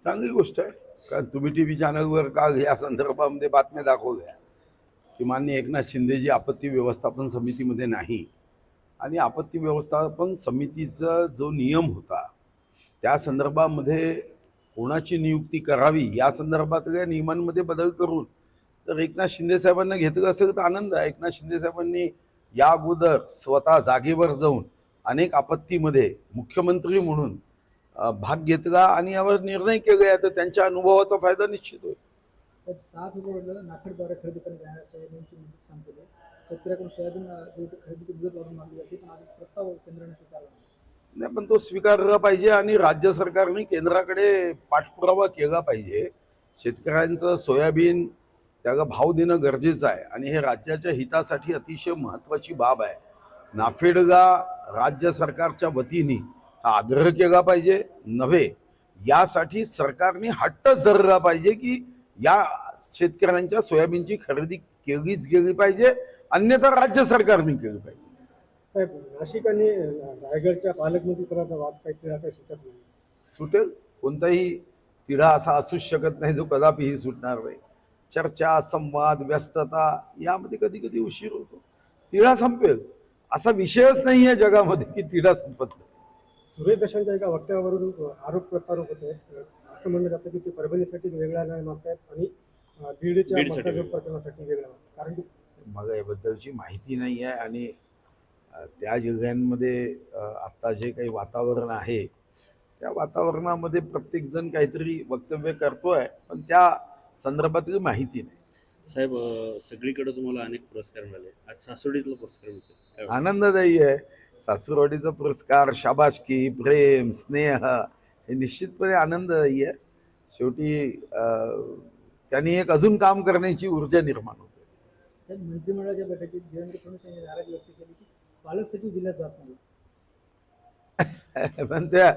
चांगली गोष्ट आहे. कारण तुम्ही टी व्ही चॅनलवर का या संदर्भामध्ये बातम्या दाखवल्या की माननीय एकनाथ शिंदेजी आपत्ती व्यवस्थापन समितीमध्ये नाही आणि आपत्ती व्यवस्थापन समितीचा जो नियम होता त्या संदर्भामध्ये कोणाची नियुक्ती करावी या संदर्भातल्या नियमांमध्ये बदल करून तर एकनाथ शिंदे साहेबांना घेतलं असेल तर आनंद आहे. एकनाथ शिंदे साहेबांनी या अगोदर स्वतः जागेवर जाऊन अनेक आपत्तीमध्ये मुख्यमंत्री म्हणून भाग घेतला आणि यावर निर्णय केले तर त्यांच्या अनुभवाचा फायदा निश्चित होईल. 7 नाफेडद्वारे खरेदी करण्यात सोयाबीनची मुदत संपली. शेतकऱ्याकडून सोयाबीन खरेदीची मुदत वाढवून मागली जाते, पण आज प्रस्ताव केंद्राने स्वीकारला नाही, पण तो स्वीकारला पाहिजे आणि राज्य सरकारने केंद्राकडे पाठपुरावा केला पाहिजे. शेतकऱ्यांचं सोयाबीन त्याला भाव देणं गरजेचं आहे आणि हे राज्याच्या हितासाठी अतिशय महत्त्वाची बाब आहे. नाफेडला राज्य सरकारच्या वतीने हा आग्रह केला पाहिजे नव्हे, यासाठी सरकारने हट्टच धरला पाहिजे की या शेतकऱ्यांच्या सोयाबीनची खरेदी केलीच गेली पाहिजे, अन्यथा राज्य सरकारने केली पाहिजे. साहेब, नाशिक आणि रायगडच्या पालकमंत्रीपदाचा वाद काही सुटत नाही. सुटेल. कोणताही तिढा असा असूच शकत नाही जो कदापिही सुटणार नाही. चर्चा, संवाद, व्यस्तता यामध्ये कधी कधी उशीर होतो. तिढा संपेल असा विषयच नाही आहे जगामध्ये की तिढा संपत नाही. सुरेश दशांच्या एका वक्तव्यावरून आरोप प्रत्यारोप होत आहेत. असं म्हणलं जातं की ते परभणीसाठी वेगळा न्याय मागतायत आणि बीडच्या मसाजोग प्रकरणासाठी वेगळा मागतात. कारण की मला याबद्दलची माहिती नाही आहे आणि त्या जिल्ह्यांमध्ये आत्ता जे काही वातावरण आहे त्या वातावरणामध्ये प्रत्येकजण काहीतरी वक्तव्य करतोय, पण त्या संदर्भातली माहिती नाही. साहेब, सगळीकडे तुम्हाला अनेक पुरस्कार मिळाले, आज सासवडीतला पुरस्कार मिळतो, आनंददायी आहे. सासूरवाडीचा पुरस्कार, शाबासकी, प्रेम, स्नेह हे निश्चितपणे आनंददायी आहे. शेवटी त्यांनी एक अजून काम करण्याची ऊर्जा निर्माण होते. साहेब, मंत्रिमंडळाच्या बैठकीत देवेंद्र फडणवीस यांनी नाराजी व्यक्त केली की पालक सचिव दिल्यात जात नाही. पण त्या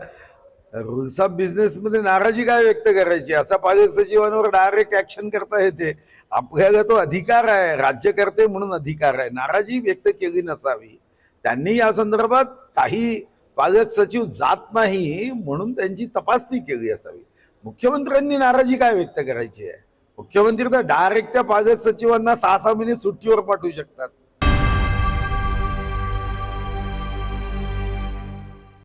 रुल्स ऑफ बिझनेसमध्ये नाराजी काय व्यक्त करायची? असा पालक सचिवांवर डायरेक्ट ऍक्शन करता येते. आपल्याला तो अधिकार आहे, राज्यकर्ते म्हणून अधिकार आहे. नाराजी व्यक्त केली नसावी. त्यांनी या संदर्भात काही पालक सचिव जात नाही म्हणून त्यांची तपासणी केली असावी. मुख्यमंत्र्यांनी नाराजी काय व्यक्त करायची आहे? मुख्यमंत्री तर डायरेक्ट त्या पालक सचिवांना 6-6 महिने सुट्टीवर पाठवू शकतात.